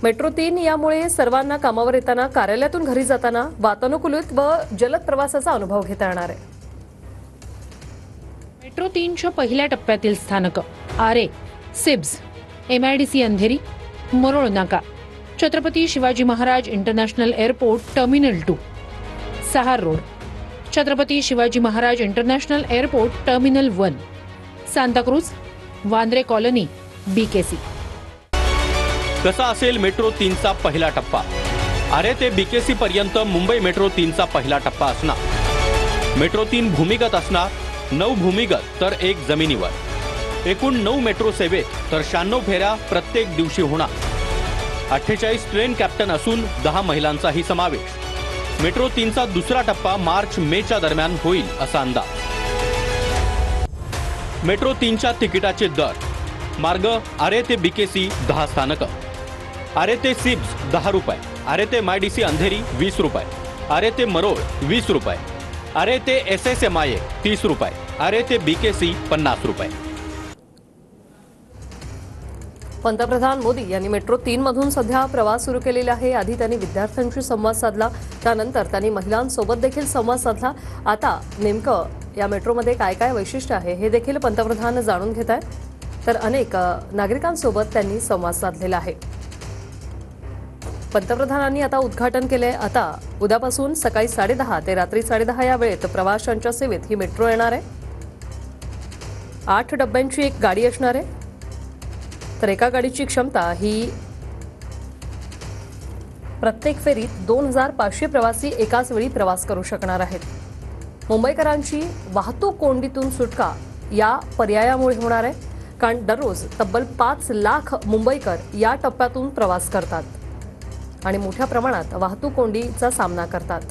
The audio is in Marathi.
मेट्रो 3 यामुळे सर्वांना कामावर येताना, कार्यालयातून घरी जाताना वातानुकूलित व जलद प्रवासाचा अनुभव घेता येणार आहे। मेट्रो 3च्या पहिल्या टप्प्यातील स्थानक आरे, SEEPZ, MIDC Andheri, Marol Naka, Chhatrapati Shivaji Maharaj international airport terminal 2, Sahar road, Chhatrapati Shivaji Maharaj international airport terminal 1, Santacruz, Vandre colony, BKC। कसा असेल मेट्रो 3चा पहिला टप्पा? आरे ते BKC पर्यंत मुंबई मेट्रो 3चा पहिला टप्पा असणार। मेट्रो 3 भूमिगत असणार, 9 भूमिगत तर 1 जमिनीवर। एकूण 9 मेट्रो सेवेत तर 96 फेऱ्या प्रत्येक दिवशी होणार। 48 ट्रेन कॅप्टन असून 10 महिलांचाही समावेश। मेट्रो 3चा दुसरा टप्पा मार्च-मेच्या दरम्यान होईल असा अंदाज। मेट्रो 3च्या तिकिटाचे दर: मार्ग आरे ते BKC 10 स्थानक, आरे ते सिब्स 10 रुपये, आरे ते MIDC अंधेरी 20 रुपये, आरे ते मरोळ 20 रुपये, आरे ते SSMIA 30 रुपये, आरे ते BKC 50 रुपये। पंतप्रधान मोदी यांनी मेट्रो 3 मधून सध्या प्रवास सुरू केलेला आहे। आधी त्यांनी विद्यार्थ्यांशी संवाद साधला, त्यानंतर त्यांनी महिलांसोबत देखील संवाद साधला। आता नेमकं या मेट्रोमध्ये काय काय वैशिष्ट्य आहे हे देखील पंतप्रधान जाणून घेत आहेत। तर अनेक नागरिकांसोबत त्यांनी संवाद साधलेला आहे। पंतप्रधानांनी आता उद्घाटन केले। आता उद्यापासून सकाळी 10:30 ते रात्री 10:30 या वेळेत प्रवाशांच्या सेवेत ही मेट्रो येणार आहे। 8 डब्यांची एक गाडी असणार आहे। तर एका गाडीची क्षमता ही प्रत्येक फेरीत 2500 प्रवासी एकाच वेळी प्रवास करू शकणार आहेत। मुंबईकरांची वाहतूक कोंडीतून सुटका या पर्यायामुळे होणार आहे, कारण दररोज तब्बल 5 लाख मुंबईकर या टप्प्यातून प्रवास करतात आणि मोठ्या प्रमाणात वाहतूक कोंडीचा सामना करतात।